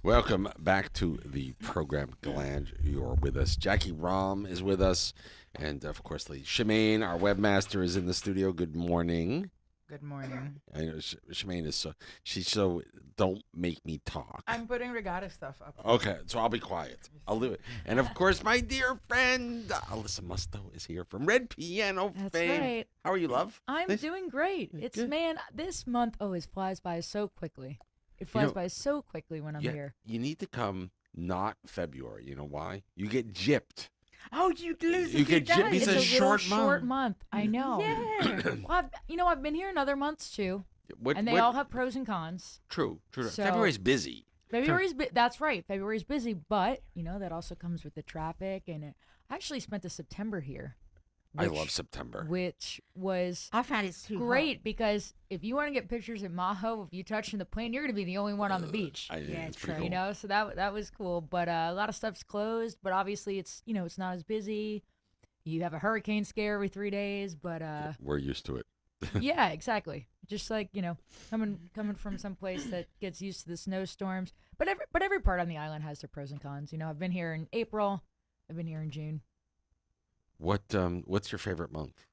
Welcome back to the program. Glad you're with us. Jackie Rom is with us. And of course, Lee Shemaine, our webmaster, is in the studio. Good morning. Good morning. I know Shemaine is she's so, don't make me talk. I'm putting regatta stuff up. Okay, so I'll be quiet. I'll do it. And of course, my dear friend, Alisa Musto is here from Red Piano That's fame. right. How are you, love? I'm Nice. doing great. Good. It's man, this month always flies by so quickly. It flies by so quickly when I'm here. You need to come not February. You know why? You get gypped. Oh, you'd lose You a few get gypped. days. It's a little short short month. month. I know. Yeah. Well, I've been here in other months too, and they all have pros and cons. True. So- February's busy. That's right. February's busy, but that also comes with the traffic. And I actually spent a September here. I love September. Which was I found it's too great because if you want to get pictures at Maho, if you touching the plane, you're going to be the only one on the beach. It's pretty true. cool. So that was cool. But a lot of stuff's closed. But obviously, it's it's not as busy. You have a hurricane scare every 3 days. But We're used to it. yeah, exactly. Just like coming from some place that gets used to the snowstorms. But every part on the island has their pros and cons. I've been here in April. I've been here in June. What's your favorite month?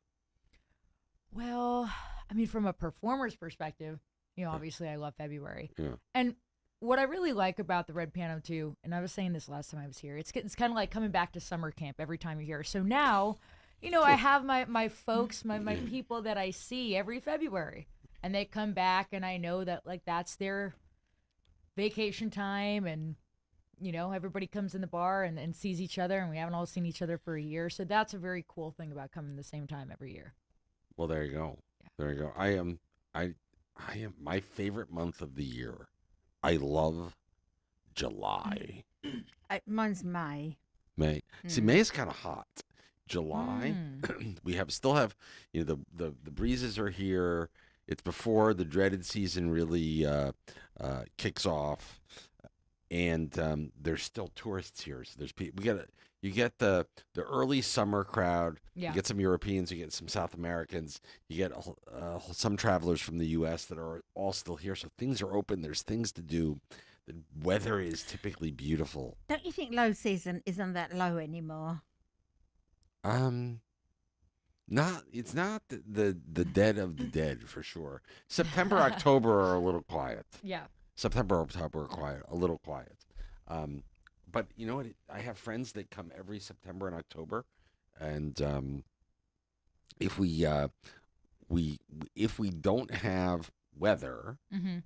Well, I mean, from a performer's perspective, obviously I love February. Yeah. And what I really like about the Red Piano too, and I was saying this last time I was here, it's kind of like coming back to summer camp every time you're here. So now, I have my folks, my people that I see every February, and they come back, and I know that like that's their vacation time, and everybody comes in the bar and sees each other, and we haven't all seen each other for a year. So that's a very cool thing about coming the same time every year. Well, there you go. Yeah. There you go. I am my favorite month of the year. I love July. Mine's May. May. See, May is kind of hot. July, we still have the breezes are here. It's before the dreaded season really kicks off, and there's still tourists here. So there's people. You get the early summer crowd. Yeah. You get some Europeans. You get some South Americans. You get some travelers from the U.S. that are all still here. So things are open. There's things to do. The weather is typically beautiful. Don't you think low season isn't that low anymore? It's not the dead of the dead for sure. September, October are a little quiet. Yeah. September, October are quiet, a little quiet. But you know what? I have friends that come every September and October, and if we don't have weather, Mm-hmm.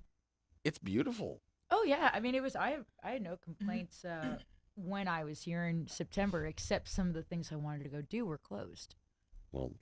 it's beautiful. Oh yeah, I mean I had no complaints when I was here in September, except some of the things I wanted to go do were closed. Well,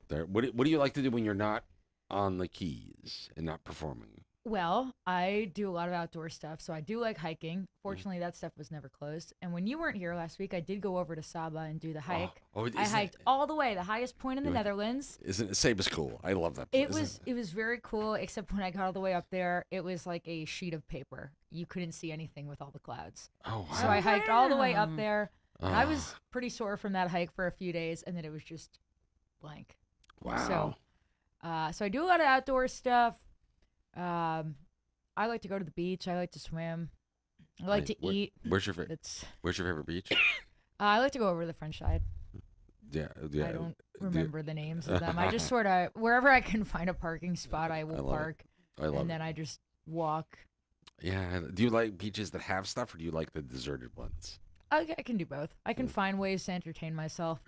what do you like to do when you're not on the keys and not performing? Well, I do a lot of outdoor stuff, so I do like hiking. Fortunately, that stuff was never closed. And when you weren't here last week, I did go over to Saba and do the hike. I hiked all the way, the highest point in the Netherlands. Isn't it? Same as cool. I love that. It was very cool, except when I got all the way up there, it was like a sheet of paper. You couldn't see anything with all the clouds. Oh, wow. So I hiked all the way up Wow. there. And I was pretty sore from that hike for a few days, and then it was just blank. Wow. So I do a lot of outdoor stuff. I like to go to the beach. I like to swim. I like to eat. Where's your favorite beach? I like to go over to the French side. Yeah. I don't remember the names of them. I just sort of wherever I can find a parking spot, I will park, I love and then I just walk. Yeah. Do you like beaches that have stuff, or do you like the deserted ones? I can do both. I can find ways to entertain myself.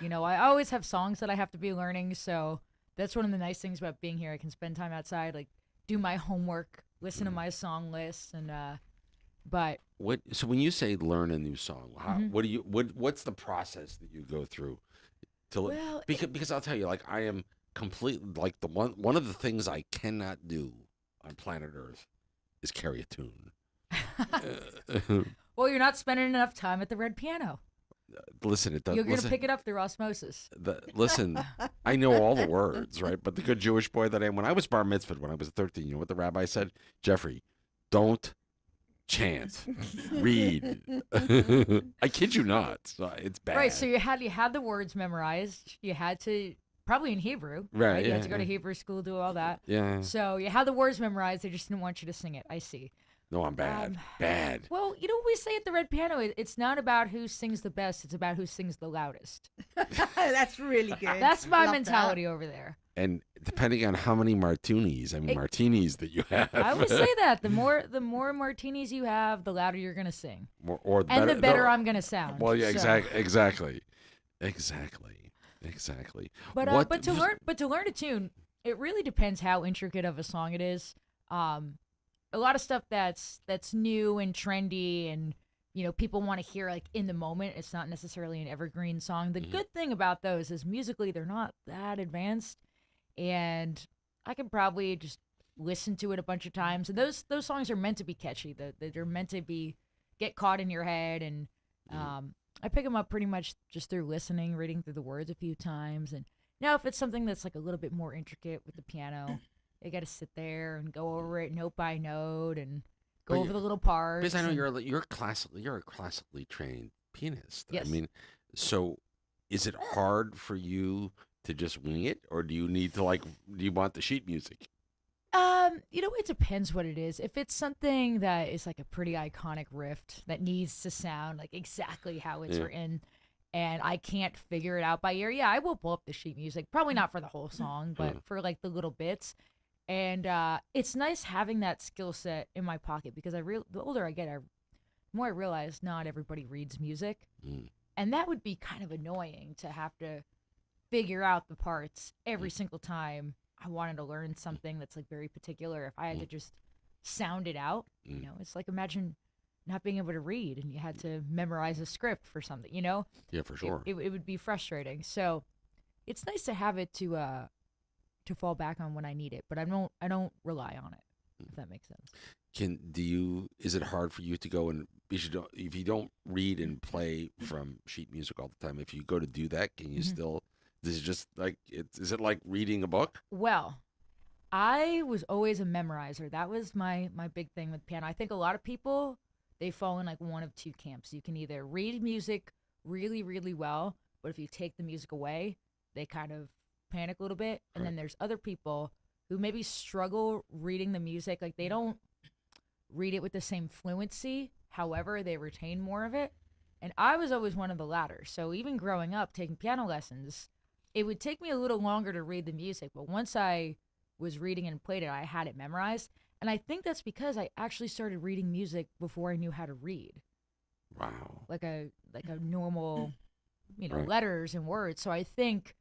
I always have songs that I have to be learning, so that's one of the nice things about being here. I can spend time outside, like do my homework, listen to my song list, and but So when you say learn a new song, Mhm. what's the process that you go through well, because I'll tell you, like, I am completely like one of the things I cannot do on planet Earth is carry a tune. well, you're not spending enough time at the Red Piano. Listen, it does. You're gonna listen, pick it up through osmosis. listen, I know all the words, right? But the good Jewish boy that I am, when I was bar mitzvahed, when I was 13, you know what the rabbi said? Jeffrey, don't chant, read. I kid you not. So it's bad. Right. So you had the words memorized. You had to probably in Hebrew. Right, You yeah, had to go to yeah. Hebrew school, do all that. Yeah. So you had the words memorized. They just didn't want you to sing it. I see. No, I'm bad. Um, Bad. Well, you know what we say at the Red Piano? It's not about who sings the best; it's about who sings the loudest. That's really good. That's my Love mentality over there. And depending on how many martinis, martinis that you have. I always say that the more martinis you have, the louder you're gonna sing, or the and better, the better I'm gonna sound. Well, yeah, So- exactly. What But to learn a tune, it really depends how intricate of a song it is. A lot of stuff that's new and trendy, and people want to hear like in the moment. It's not necessarily an evergreen song. The good thing about those is musically they're not that advanced, and I can probably just listen to it a bunch of times. And those songs are meant to be catchy. They're meant to be get caught in your head, and I pick them up pretty much just through listening, reading through the words a few times. And now if it's something that's like a little bit more intricate with the piano, you got to sit there and go over it note by note and go But over the little parts. Because I know and- you're a classically trained pianist. Yes. I mean, so is it hard for you to just wing it, or do you need to do you want the sheet music? It depends what it is. If it's something that is like a pretty iconic riff that needs to sound like exactly how it's Yeah. written, and I can't figure it out by ear, yeah, I will pull up the sheet music. Probably not for the whole song, but for like the little bits. And it's nice having that skill set in my pocket because the older I get, the more I realize not everybody reads music, Mm. and that would be kind of annoying to have to figure out the parts every single time I wanted to learn something that's like very particular. If I had to just sound it out, it's like imagine not being able to read and you had to memorize a script for something, Yeah, for sure. It would be frustrating. So it's nice to have it to fall back on when I need it, but I don't rely on it, if that makes sense. Is it hard for you to go and if you don't read and play from sheet music all the time, if you go to do that, can you still, is it just like is it like reading a book? Well, I was always a memorizer. That was my big thing with piano. I think a lot of people, they fall in like one of two camps. You can either read music really, really well, but if you take the music away, they kind of panic a little bit. And then there's other people who maybe struggle reading the music. Like they don't read it with the same fluency. However, they retain more of it. And I was always one of the latter. So even growing up, taking piano lessons, it would take me a little longer to read the music. But once I was reading and played it, I had it memorized. And I think that's because I actually started reading music before I knew how to read. Wow. Like a normal, Right. letters and words. So I think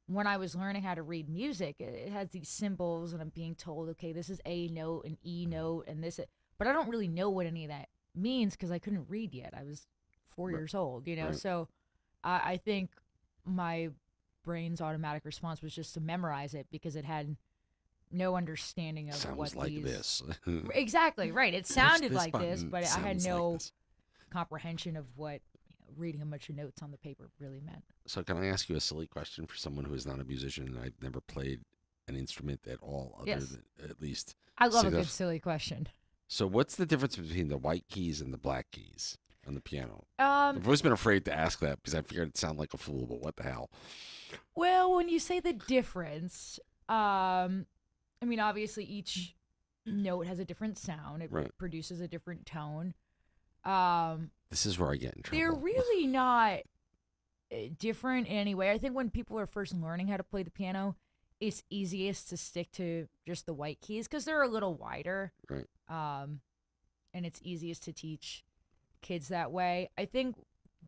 when I was learning how to read music, it has these symbols, and I'm being told, okay, this is A note and E note and this, but I don't really know what any of that means because I couldn't read yet. I was 4 years old, Right. So I think my brain's automatic response was just to memorize it because it had no understanding of Sounds what like these this. exactly right. It sounded this like this, button but I had sounds like no this. comprehension of what reading a bunch of notes on the paper really meant. So can I ask you a silly question for someone who is not a musician and I've never played an instrument at all, other Yes. than at least. I love See, a good that's- silly question. So what's the difference between the white keys and the black keys on the piano? Um, I've always been afraid to ask that because I figured it'd sound like a fool, but what the hell? Well, when you say the difference, obviously each note has a different sound. It Right. produces a different tone. This is where I get in trouble. They're really not different in any way. I think when people are first learning how to play the piano, it's easiest to stick to just the white keys because they're a little wider. Right. And it's easiest to teach kids that way. I think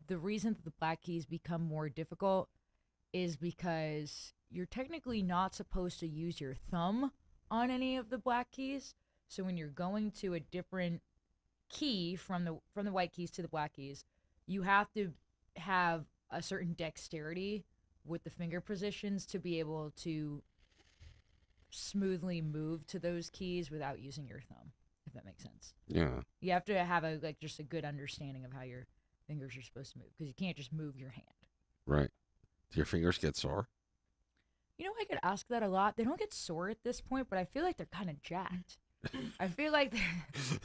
the reason that the black keys become more difficult is because you're technically not supposed to use your thumb on any of the black keys. So when you're going to a different key from the white keys to the black keys, you have to have a certain dexterity with the finger positions to be able to smoothly move to those keys without using your thumb, if that makes sense. Yeah. You have to have just a good understanding of how your fingers are supposed to move because you can't just move your hand. Right. Do your fingers get sore? I get asked that a lot. They don't get sore at this point, but I feel like they're kind of jacked. I feel like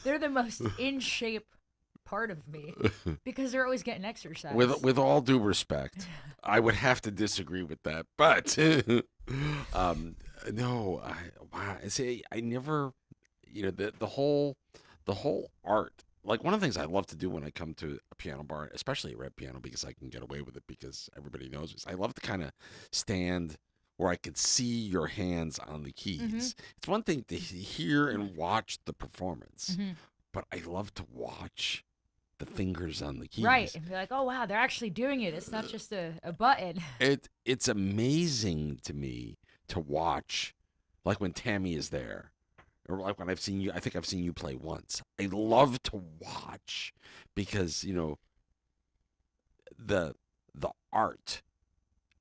they're the most in shape part of me because they're always getting exercise. With all due respect, I would have to disagree with that. But no, wow. See, I never, the whole the whole art. Like one of the things I love to do when I come to a piano bar, especially a red piano, because I can get away with it because everybody knows this. I love to kind of stand where I could see your hands on the Mm-hmm. keys. It's one thing to hear and watch the performance, Mm-hmm. but I love to watch the fingers on the Right. keys. And be like, oh wow, they're actually doing it. It's not just a button. It's amazing to me to watch, like when Tammy is there, or like when I've seen you. I think I've seen you play once. I love to watch because the the art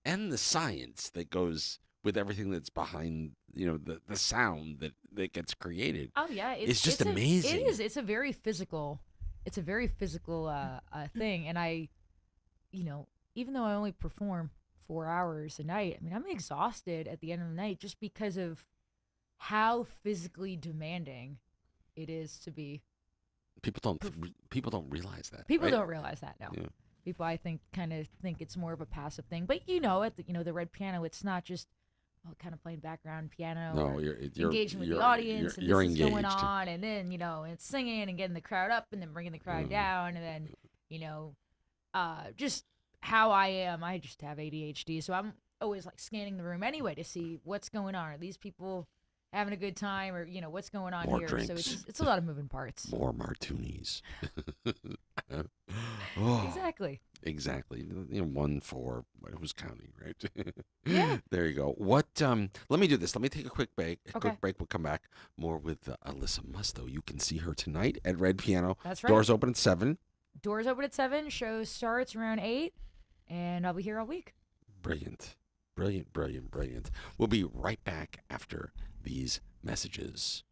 and the science that goes with everything that's behind the sound that gets created Oh yeah, is just it amazing. is. It's a very physical thing. And I, you know, even though I only perform 4 hours a night, I mean, I'm exhausted at the end of the night just because of how physically demanding it is to be. People don't realize that, People right? don't realize that now. Yeah. People, I think, kind of think it's more of a passive thing. But at the red piano, it's not just kind of playing background piano No, or you're engaging with the you're audience, and you're this is going engaged. on, and then it's singing and getting the crowd up, and then bringing the crowd Uh, down, and then you know just how I am. I just have ADHD, so I'm always like scanning the room anyway to see what's going on. Are these people having a good time, or what's going on More here? So drinks, it's a lot of moving parts. more martinis. Oh, Exactly. exactly. One for who's counting, right? Yeah. There you go. What? Let me do this. Let me take a quick break. A Okay. quick break. We'll come back more with Alisa Musto. You can see her tonight at Red Piano. That's right. Doors open at 7. Doors open at 7. Show starts around 8, and I'll be here all week. Brilliant, brilliant, brilliant, brilliant. We'll be right back after these messages.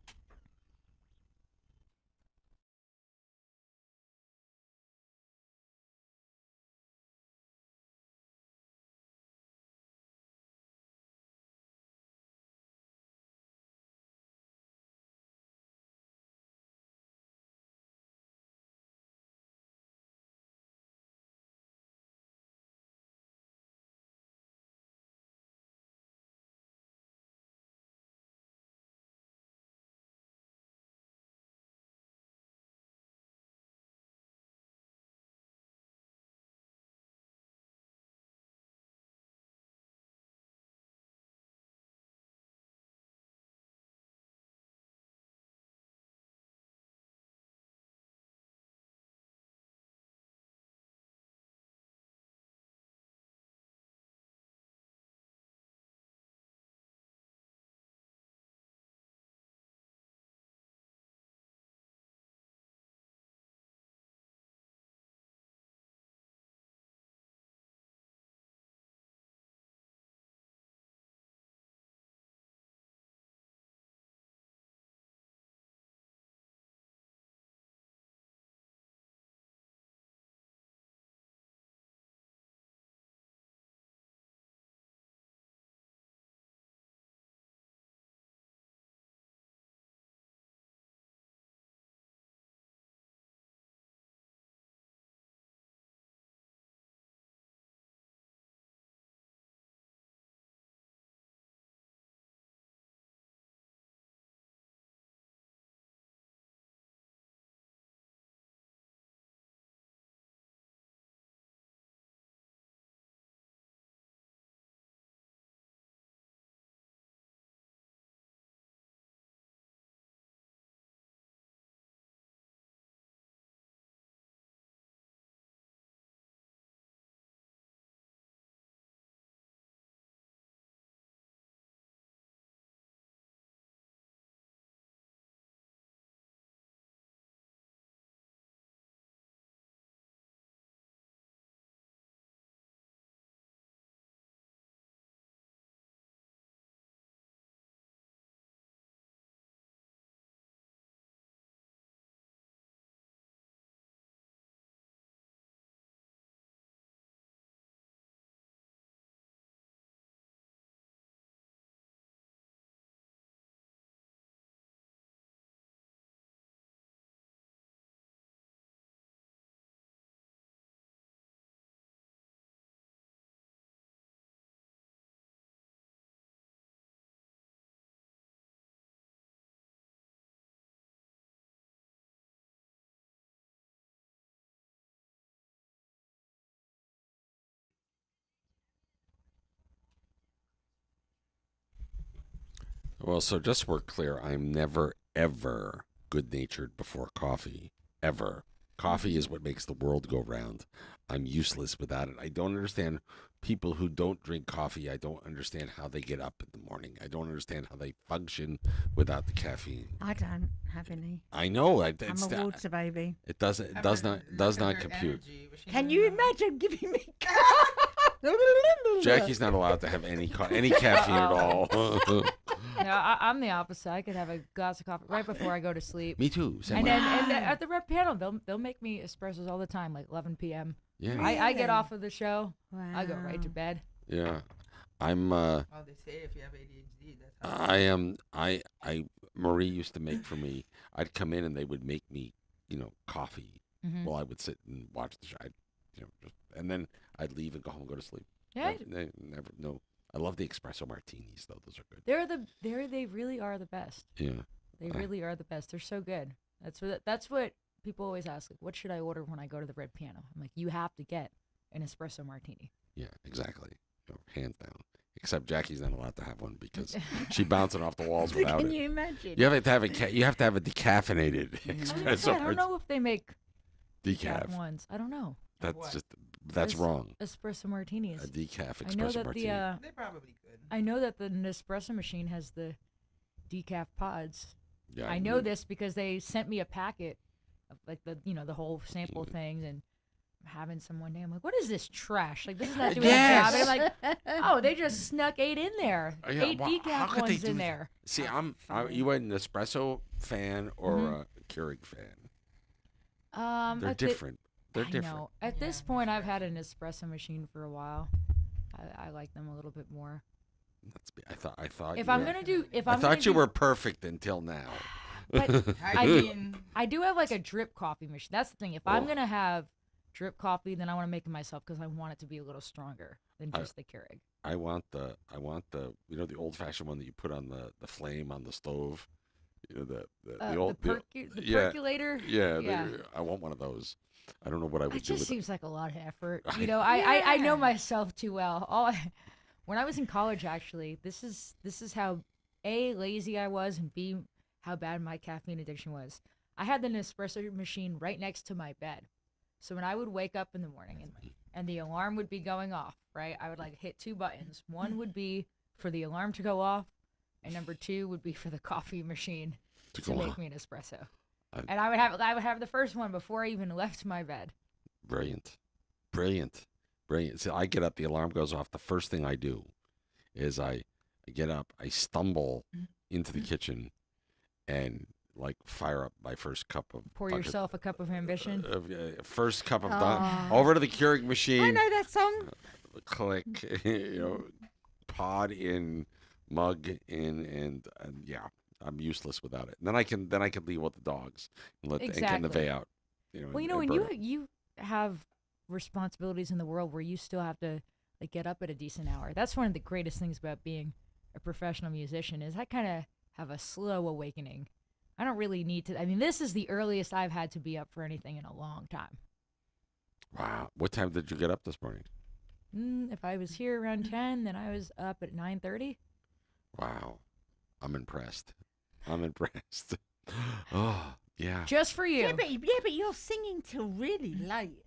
Well, so just so we're clear, I'm never, ever good natured before coffee. Ever. Coffee is what makes the world go round. I'm useless without it. I don't understand people who don't drink coffee. I don't understand how they get up in the morning. I don't understand how they function without the caffeine. I don't have any. I know. I'm a water baby. It doesn't. It does not compute. Can you imagine giving me? Jackie's not allowed to have any caffeine at all. No, I'm the opposite. I could have a glass of coffee right before I go to sleep. Me too. Same And way. then at the rep panel, they'll make me espressos all the time, like 11 p.m. Yeah. I get Really? off of the show. Wow. I go right to bed. Yeah. I'm. Oh, they say if you have ADHD, that's how. I am. Marie used to make for me. I'd come in and they would make me, coffee. Mhm. While I would sit and watch the show. And then I'd leave and go home and go to sleep. Yeah, Never. No. I love the espresso martinis though. Those are good. they really are the best. Yeah. They really are the best. They're so good. That's what people always ask. Like, what should I order when I go to the red piano? I'm like, you have to get an espresso martini. Yeah. Exactly. Hands down. Except Jackie's not allowed to have one because she bouncing off the walls without Can it. you imagine? You have to have you have to have a decaffeinated I was gonna espresso say, I don't know if they make decaf. ones. I don't know. That's What? that's There's wrong. espresso martinis. A decaf I know espresso that martini. They probably could. I know that the Nespresso machine has the decaf pods. Yeah, I know this because they sent me a packet of like the whole sample Mm. things, and I'm having some one day. I'm like, what is this trash? Like, this is not doing Yes. a job. And I'm like, oh, they just snuck 8 in there. Yeah, 8 how decaf could they ones do in that? there. See, you an espresso fan or Mhm. a Keurig fan? They're at the- different. They're I different. know. At this Yeah, point, I've sure. had an espresso machine for a while. I like them a little bit more. I thought. If you I'm were, gonna do, if I I'm gonna thought you do- were perfect until now. But I do- mean, I do have like a drip coffee machine. That's the thing. If I'm Oh. gonna have drip coffee, then I want to make it myself because I want it to be a little stronger than I- just the Keurig. I want the the old fashioned one that you put on the flame on the stove. The old the yeah. percolator. yeah. Yeah. I want one of those. I don't know what I would It do just with seems like a lot of effort. I- You know, I know Yeah. myself too well. When I was in college, actually, this is how A, lazy I was, and B, how bad my caffeine addiction was. I had the Nespresso machine right next to my bed. So when I would wake up in the morning and the alarm would be going off, right? I would like hit 2 buttons. One would be for the alarm to go off, and number 2 would be for the coffee machine to to go make on. me an espresso. I- And I would have the first one before I even left my bed. Brilliant. So I get up, the alarm goes off. The first thing I do is I get up, I stumble into the kitchen and like fire up my first cup of Pour bucket- yourself a cup of ambition. first cup of Aw. over to the Keurig I machine, know that song. click, pod in, mug in, and yeah, I'm useless without it. And then I can leave with the dogs and let and get the Exactly. vey out. Well, you know, when you have responsibilities in the world where you still have to like get up at a decent hour. That's one of the greatest things about being a professional musician is I kind of have a slow awakening. I don't really need to. I mean, this is the earliest I've had to be up for anything in a long time. Wow, what time did you get up this morning? If I was here around 10, then I was up at 9:30. Wow, I'm impressed. Oh yeah. Just for you. Yeah, but you're singing till really late.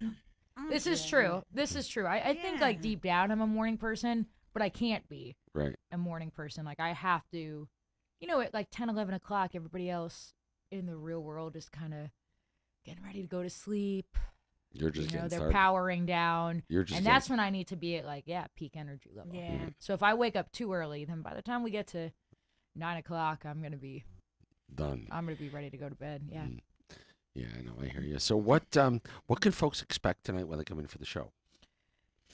This is true. This is true. I think like Yeah. deep down I'm a morning person, but I can't be Right. a morning person. Like I have to, at like 10, 11 o'clock, everybody else in the real world is kind of getting ready to go to sleep. You're just getting They're started. powering down. You're just And that's when I need to be at like, peak energy level. Yeah. Mm-hmm. So if I wake up too early, then by the time we get to 9 o'clock, I'm gonna be done. ready to go to bed. Yeah. Mm. Yeah, I know. I hear you. So what can folks expect tonight when they come in for the show?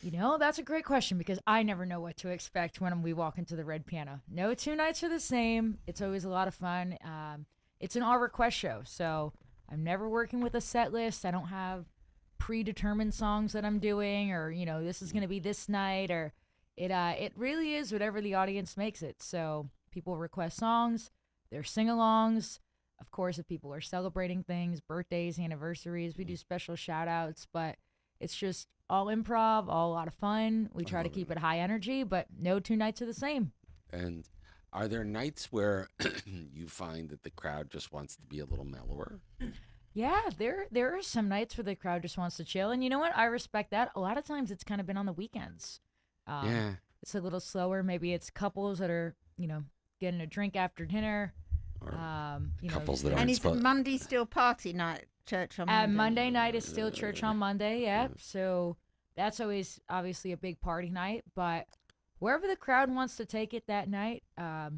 That's a great question because I never know what to expect when we walk into the red piano. No 2 nights are the same. It's always a lot of fun. It's an all request show, so I'm never working with a set list. I don't have predetermined songs that I'm doing, or this is gonna be this night, or it really is whatever the audience makes it. So people request songs, they're sing-alongs. Of course, if people are celebrating things, birthdays, anniversaries, we do special shout outs, but it's just all improv, all a lot of fun. We try to love keep it. it high energy, but no 2 nights are the same. And Are there nights where you find that the crowd just wants to be a little mellower? Yeah, there are some nights where the crowd just wants to chill, and you know what? I respect that. A lot of times, it's kind of been on the weekends. Um, Yeah. it's a little slower. Maybe it's couples that are, getting a drink after dinner. Or Just couples that there. And aren't is supposed. Monday still party night? Church on Monday. Monday night is still church on Monday. Yep. So that's always obviously a big party night. But wherever the crowd wants to take it that night, that's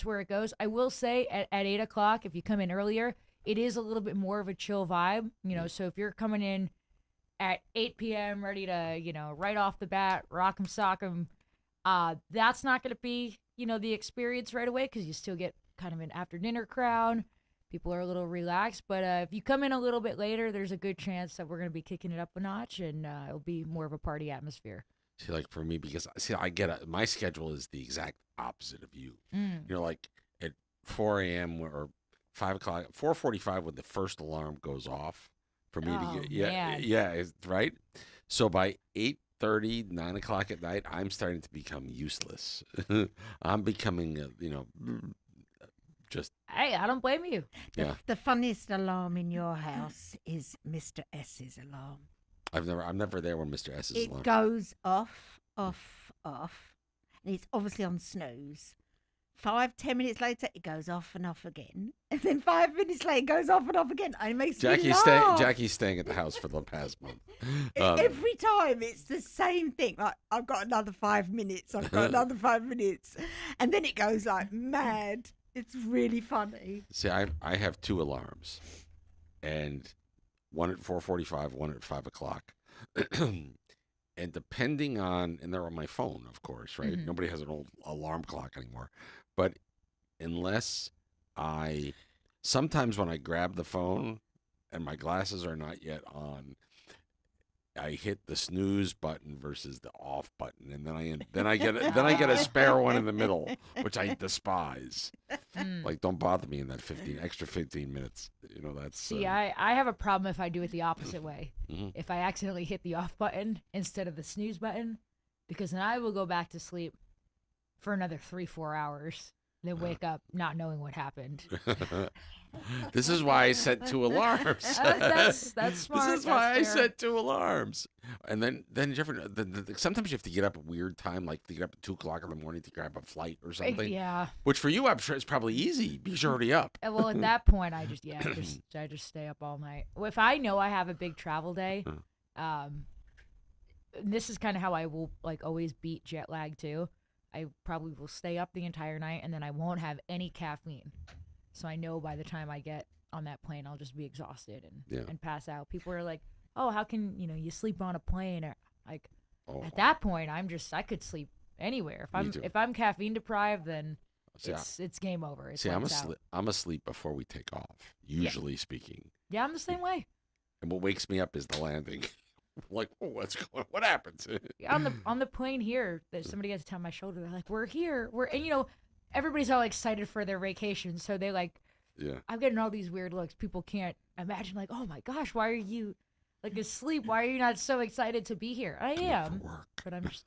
where it goes. I will say at 8 o'clock, if you come in earlier, it is a little bit more of a chill vibe. So if you're coming in at 8 p.m. ready to, right off the bat, rock 'em, sock 'em, that's not going to be, the experience right away because you still get kind of an after dinner crowd. People are a little relaxed, but if you come in a little bit later, there's a good chance that we're going to be kicking it up a notch, and it'll be more of a party atmosphere. See, like for me, because I get my schedule is the exact opposite of you. Like at 4 a.m. or 5 o'clock, 4:45 when the first alarm goes off for me Oh, to get man. right. So by 8:30, 9 o'clock at night, I'm starting to become useless. I'm becoming, just Hey, I don't blame you. yeah. The funniest alarm in your house is Mr. S's alarm. I'm never there when Mr. S is It alarm. goes off, off, and it's obviously on snooze. 5, 10 minutes later, it goes off and off again, and then 5 minutes later, it goes off and off again. And it makes me laugh. Jackie's staying at the house for the past month. Every time it's the same thing. Like, I've got another 5 minutes. I've got another 5 minutes, and then it goes like mad. It's really funny. See, I have two alarms, and one at 4:45, one at 5 o'clock, and depending on, and they're on my phone, of course, right? Mhm. Nobody has an old alarm clock anymore, but unless sometimes when I grab the phone and my glasses are not yet on, I hit the snooze button versus the off button, and then I get a spare one in the middle, which I despise. Mm. Like, don't bother me in that extra 15 minutes. That's See, I have a problem if I do it the opposite way. Mhm. If I accidentally hit the off button instead of the snooze button, because then I will go back to sleep for another 3-4 hours, then wake up not knowing what happened. This is why I set two alarms. That's smart. This is why I that's fair. set two alarms. And then sometimes you have to get up at a weird time, like to get up at 2 o'clock in the morning to grab a flight or something. Yeah. Which for you, I'm sure is probably easy because you're already up. Well, at that point, I just stay up all night. If I know I have a big travel day, and this is kind of how I will always beat jet lag too. I probably will stay up the entire night, and then I won't have any caffeine. So I know by the time I get on that plane, I'll just be exhausted and pass out. People are like, "Oh, how can you sleep on a plane?" Or like, Oh, at that point, I could sleep anywhere. Me too. If I'm caffeine deprived, then see, it's game over. It's I'm lights out. I'm asleep before we take off, usually speaking. Yeah, I'm the same way. And what wakes me up is the landing. Like, oh, what happens? On the plane here, there's somebody has to tap my shoulder. They're like, "We're here. And everybody's all excited for their vacation, so they Yeah. I'm getting all these weird looks. People can't imagine, like, oh my gosh, why are you asleep? Why are you not so excited to be here? I am, For work. but I'm just,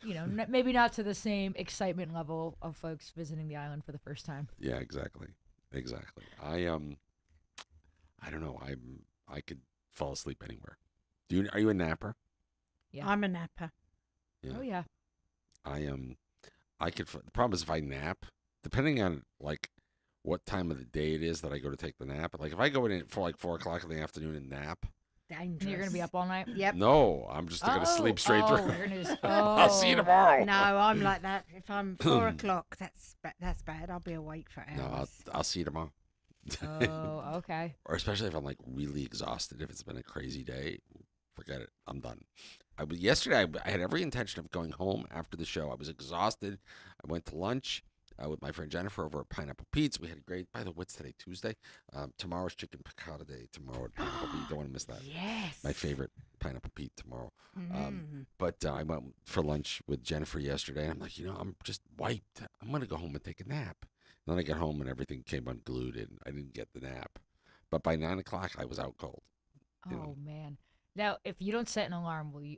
maybe not to the same excitement level of folks visiting the island for the first time. Yeah, exactly. I don't know. I could fall asleep anywhere. Are you a napper? Yeah. I'm a napper. Yeah. Oh yeah. The problem is if I nap, depending on what time of the day it is that I go to take the nap. Like if I go in for 4 o'clock in the afternoon and nap, Dangerous. And you're gonna be up all night. Yep. no, I'm just gonna sleep straight through. You're gonna just, I'll see you tomorrow. No, I'm like that. If I'm 4 o'clock, that's bad. I'll be awake for hours. No, I'll see you tomorrow. Oh, okay. Or especially if I'm really exhausted, if it's been a crazy day, forget it. I'm done. Yesterday I had every intention of going home after the show. I was exhausted. I went to lunch with my friend Jennifer over at Pineapple Pete's. We had a great, by the way, what's today, Tuesday? Tomorrow's Chicken Piccata Day tomorrow at Pineapple Pete. Don't want to miss that. Yes. My favorite Pineapple Pete tomorrow. Mm. But I went for lunch with Jennifer yesterday, and I'm like, I'm just wiped. I'm going to go home and take a nap. And then I got home and everything came unglued, and I didn't get the nap. But by 9 o'clock, I was out cold. Oh man. Now, if you don't set an alarm, will you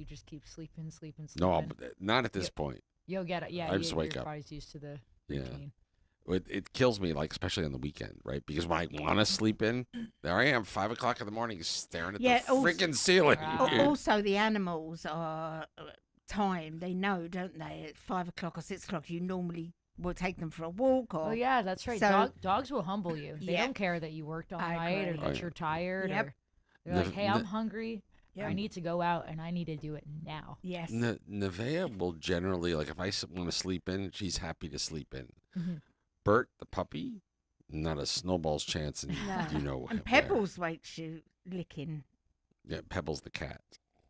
just keep sleeping? No, not at this point. You'll get it. Yeah, I just wake your up. body's used to the Yeah. routine. It kills me, like especially on the weekend, right? Because when I want to sleep in, there I am, 5 o'clock in the morning, staring at Yeah, the also- freaking ceiling. Wow. Also, the animals are time. They know, don't they? At 5 o'clock or 6 o'clock, you normally will take them for a walk. Or Oh yeah, that's right. So- Dogs will humble you. They Yeah. don't care that you worked all I night or agree. that Oh, yeah. you're tired. Yep. Or they're like, Nev- hey, I'm hungry. Yeah. I need to go out and I need to do it now. Yes. Nevea will generally, like, if I want to sleep in, she's happy to sleep in. Mhm. Bert, the puppy, not a snowball's chance. And No. you know And where. Pebbles wakes you licking. Yeah, Pebbles the cat.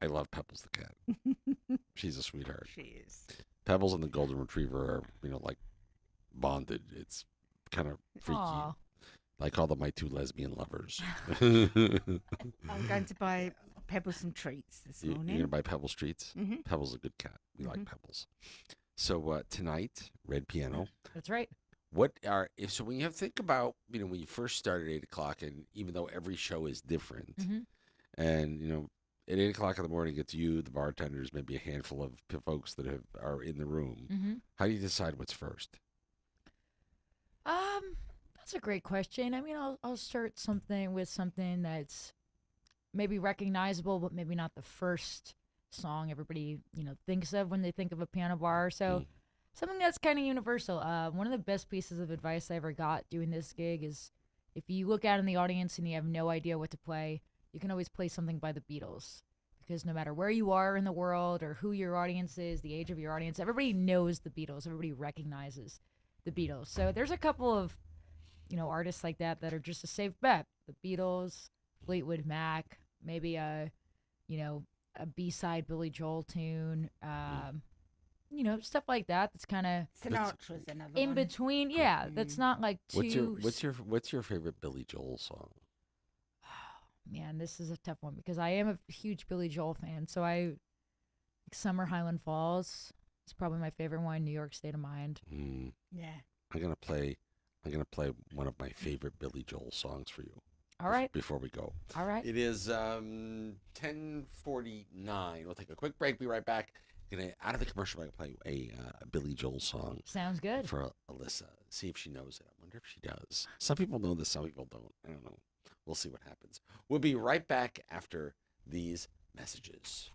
I love Pebbles the cat. She's a sweetheart. She is. Pebbles and the golden retriever are, like bonded. It's kind of freaky. Aw. I call them my two lesbian lovers. I'm going to buy Pebbles some treats this You're morning. gonna buy Pebbles treats. Hmm. Pebbles is a good cat. We like Mhm. Pebbles. So tonight, red piano. That's right. So when you think about when you first started at 8 o'clock, and even though every show is different, Mhm. and at 8 o'clock in the morning it's you, the bartenders, maybe a handful of folks that are in the room. Mm-hmm. How do you decide what's first? That's a great question. I mean, I'll start something that's maybe recognizable, but maybe not the first song everybody thinks of when they think of a piano bar. So something that's kind of universal. One of the best pieces of advice I ever got doing this gig is if you look out in the audience and you have no idea what to play, you can always play something by the Beatles. Because no matter where you are in the world or who your audience is, the age of your audience, everybody knows the Beatles. Everybody recognizes the Beatles. So there's a couple of artists like that are just a safe bet. The Beatles, Fleetwood Mac, maybe a B-side Billy Joel tune, stuff like that. That's kind of Sinatra's another in one. between. Yeah, that's not like too. What's your favorite Billy Joel song? Man, this is a tough one because I am a huge Billy Joel fan. So Summer Highland Falls is probably my favorite one. New York State of Mind. Yeah. I'm gonna play one of my favorite Billy Joel songs for you. All right. Before we go. All right. It is 10:49. We'll take a quick break. Be right back. Out of the commercial, I'm gonna play a Billy Joel song Sounds good. for Alisa. See if she knows it. I wonder if she does. Some people know this. Some people don't. I don't know. We'll see what happens. We'll be right back after these messages.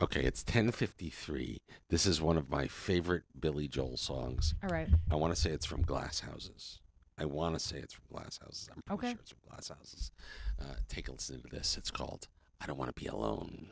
Okay, it's 10:53. This is one of my favorite Billy Joel songs. All right. I want to say it's from Glass Houses. I want to say it's from Glass Houses. I'm pretty Okay. sure it's from Glass Houses. Take a listen to this. It's called I Don't Want to Be Alone.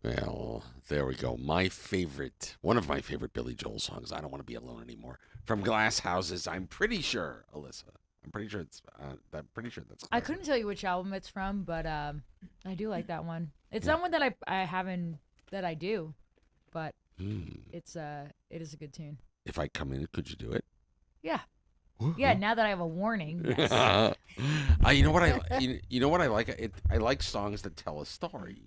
Well, there we go. One of my favorite Billy Joel songs. I Don't Want to Be Alone Anymore. From Glass Houses. I'm pretty sure, Alyssa. I'm pretty sure it's. I'm pretty sure that's. I Glass couldn't tell you which album it's from, but I do like that one. It's Yeah. not one that I haven't that I do, but Hmm. it is a good tune. If I come in, could you do it? Yeah. Yeah, now that I have a warning, yes. You know what you know what I like? I like songs that tell a story.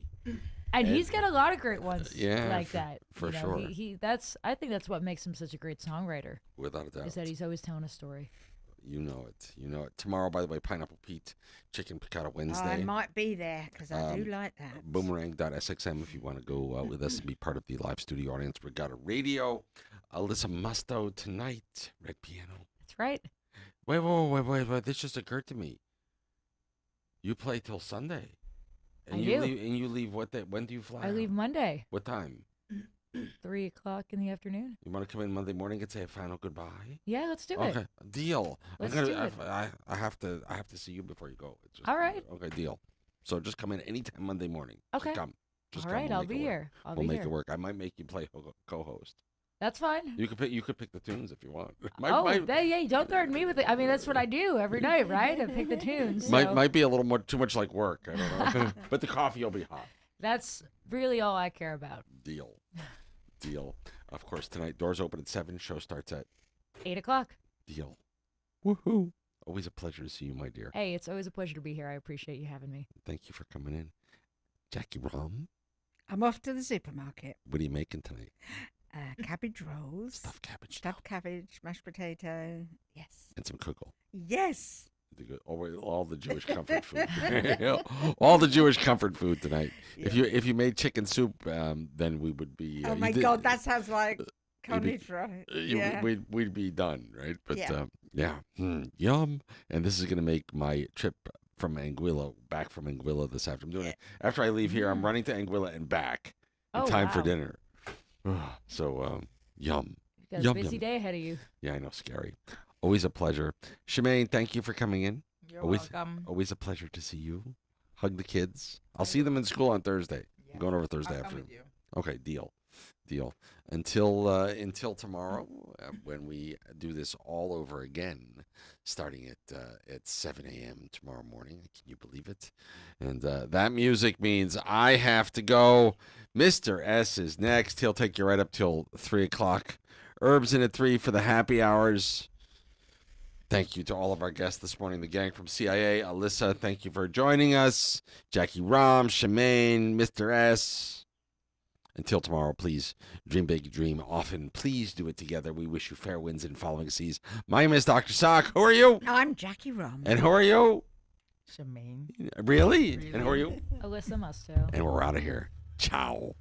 And he's got a lot of great ones Yeah, like that. for You know, sure. I think that's what makes him such a great songwriter, Without a doubt. is that he's always telling a story. You know it. You know it. Tomorrow, by the way, Pineapple Pete, Chicken Piccata I Wednesday. might be there because I do like that. Boomerang.sxm if you want to go out with us and be part of the live studio audience. Regatta Radio. Alisa Musto tonight. Red Piano. That's right. Wait. This just occurred to me. You play till Sunday. And I you do. leave what day? When do you fly? I leave out? Monday, What time? 3:00 in the afternoon. You want to come in Monday morning and say a final goodbye? Yeah, let's do Okay, it. deal. Let's I'm do gonna, it. I have to see you before you go. It's just, All right. Okay, deal. So just come in anytime Monday morning. Okay. Just come. Just All come. right, We'll I'll make be it work. here. I'll We'll be make here. it work. I might make you play co-host. That's fine. You could pick the tunes if you want. Yeah, don't threaten me with it. I mean, that's what I do every night, right? I pick the tunes. So might be a little more too much like work. I don't know. But the coffee will be hot. that's really all I care about. Deal. Of course, tonight doors open at 7. Show starts at 8:00. deal. Woohoo! Always a pleasure to see you, my dear. Hey, it's always a pleasure to be here. I appreciate you having me. Thank you for coming in, Jackie Rom. I'm off to the supermarket. What are you making tonight? Cabbage rolls, Stuffed cabbage. stuffed cabbage, mashed potato. Yes. And some kugel. Yes. All the Jewish comfort food. All the Jewish comfort food tonight. Yeah. If you made chicken soup, then we would be. Oh you my did- God, that sounds like you'd be- carnivore. you- Yeah. we'd be done, right? But Yeah. yum. And this is gonna make my trip from Anguilla back from Anguilla this afternoon. I'm doing it after I leave here. I'm running to Anguilla and back in Oh, time for wow. dinner. So yum. You got a Yum, busy yum. day ahead of you. Yeah, I know, scary. Always a pleasure. Shemaine, thank you for coming in. You're Always- welcome. Always a pleasure to see you. Hug the kids. I'll see them in school on Thursday. Yeah. I'm going over Thursday I'll come afternoon. with you. Okay, deal. Until tomorrow, when we do this all over again, starting at 7 a.m. tomorrow morning. Can you believe it? And that music means I have to go. Mr. S is next. He'll take you right up till 3 o'clock. Herbs in at 3 for the happy hours. Thank you to all of our guests this morning. The gang from CIA. Alisa, thank you for joining us. Jackie Rom, Shemaine, Mr. S. Until tomorrow, please dream big, dream often. Please do it together. We wish you fair winds and following seas. My name is Dr. Sock. Who are you? I'm Jackie Rom. And who are you? Shemaine. Really? Really? And who are you? Alisa Musto. And we're out of here. Ciao.